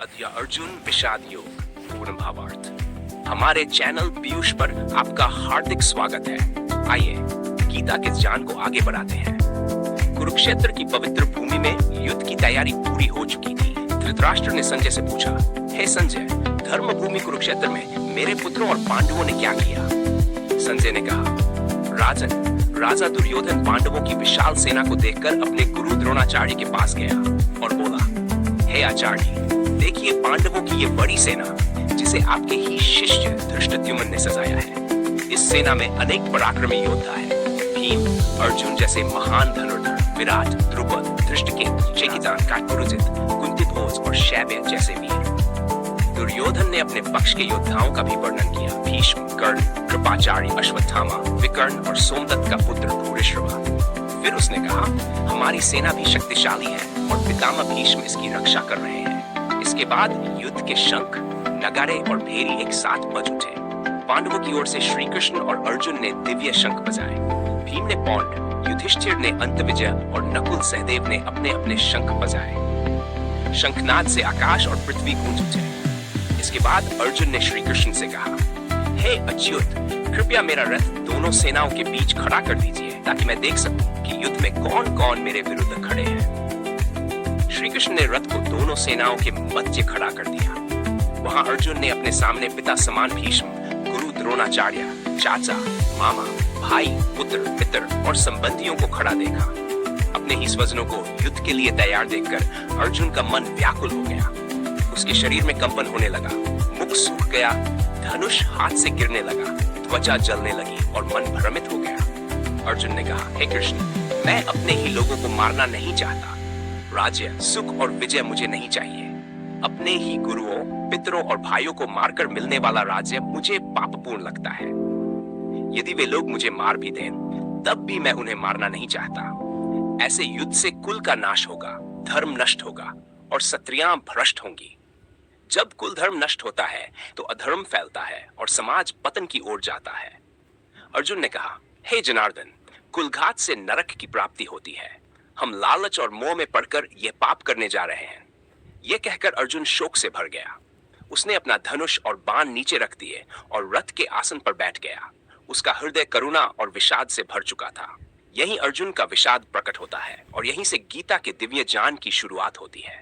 अद्य अर्जुन विषाद योग पूर्ण भावार्थ। हमारे चैनल पीयूष पर आपका हार्दिक स्वागत है। आइए गीता के ज्ञान को आगे बढ़ाते हैं। कुरुक्षेत्र की पवित्र भूमि में युद्ध की तैयारी पूरी हो चुकी थी। धृतराष्ट्र ने संजय से पूछा, हे संजय, धर्म भूमि कुरुक्षेत्र में मेरे पुत्रों और पांडवों ने क्या किया? संजय ने कहा, राजन, राजा दुर्योधन पांडवों की विशाल सेना को देखकर अपने गुरु द्रोणाचार्य के पास गया और बोला, हे आचार्य, देखिए पांडवों की ये बड़ी सेना जिसे आपके ही शिष्य धृष्टद्युम्न ने सजाया है। इस सेना में अनेक पराक्रमी योद्धा है। भीम, अर्जुन जैसे महान धनुर्धर, विराट, द्रुपद, धृष्टकेतु, चेकितान, काकुरुजित, कुंतीभोज और शैव्य जैसे वीर। दुर्योधन ने अपने पक्ष के योद्धाओं का भी वर्णन किया। भीष्म, कर्ण, कृपाचार्य, अश्वत्थामा, विकर्ण और सोमदत्त का पुत्र भूरिश्रवा। फिर उसने कहा, हमारी सेना भी शक्तिशाली है और पितामह भीष्म इसकी रक्षा कर रहे हैं। इसके बाद युद्ध के शंख, नगाड़े और भेरी एक साथ बज उठे। पांडवों की ओर से श्री कृष्ण और अर्जुन ने दिव्य शंख बजाए। भीम ने पौंड, युधिष्ठिर ने अंतविजय और नकुल सहदेव ने अपने अपने शंख बजाए। शंखनाद से आकाश और पृथ्वी गूंज उठे। इसके बाद अर्जुन ने श्री कृष्ण से कहा, हे अच्युत, कृपया मेरा रथ दोनों सेनाओं के बीच खड़ा कर दीजिए ताकि मैं देख सकूं कि युद्ध में कौन कौन मेरे विरुद्ध खड़े हैं। श्री कृष्ण ने रथ को दोनों सेनाओं के मध्य खड़ा कर दिया। वहां अर्जुन ने अपने सामने पिता समान भीष्म, गुरु द्रोणाचार्य, चाचा, मामा, भाई, पुत्र, मित्र और संबंधियों को खड़ा देखा। अपने ही स्वजनों को युद्ध के लिए तैयार देखकर अर्जुन का मन व्याकुल हो गया। उसके शरीर में कंपन होने लगा, मुख सूख गया, धनुष हाथ से गिरने लगा, त्वचा जलने लगी और मन भ्रमित हो गया। अर्जुन ने कहा, हे कृष्ण, मैं अपने ही लोगों को मारना नहीं चाहता। राज्य, सुख और विजय मुझे नहीं चाहिए। अपने ही गुरुओं, पितरों और भाइयों को मारकर मिलने वाला राज्य मुझे पापपूर्ण लगता है। यदि वे लोग मुझे मार भी दें, तब भी मैं उन्हें मारना नहीं चाहता। ऐसे युद्ध से कुल का नाश होगा, धर्म नष्ट होगा और स्त्रियां भ्रष्ट होंगी। जब कुल धर्म नष्ट होता है तो अधर्म फैलता है और समाज पतन की ओर जाता है। अर्जुन ने कहा, हे जनार्दन, कुलघात से नरक की प्राप्ति होती है। हम लालच और मोह में पड़कर यह पाप करने जा रहे हैं। यह कहकर अर्जुन शोक से भर गया। उसने अपना धनुष और बाण नीचे रख दिए और रथ के आसन पर बैठ गया। उसका हृदय करुणा और विषाद से भर चुका था। यहीं अर्जुन का विषाद प्रकट होता है और यहीं से गीता के दिव्य ज्ञान की शुरुआत होती है।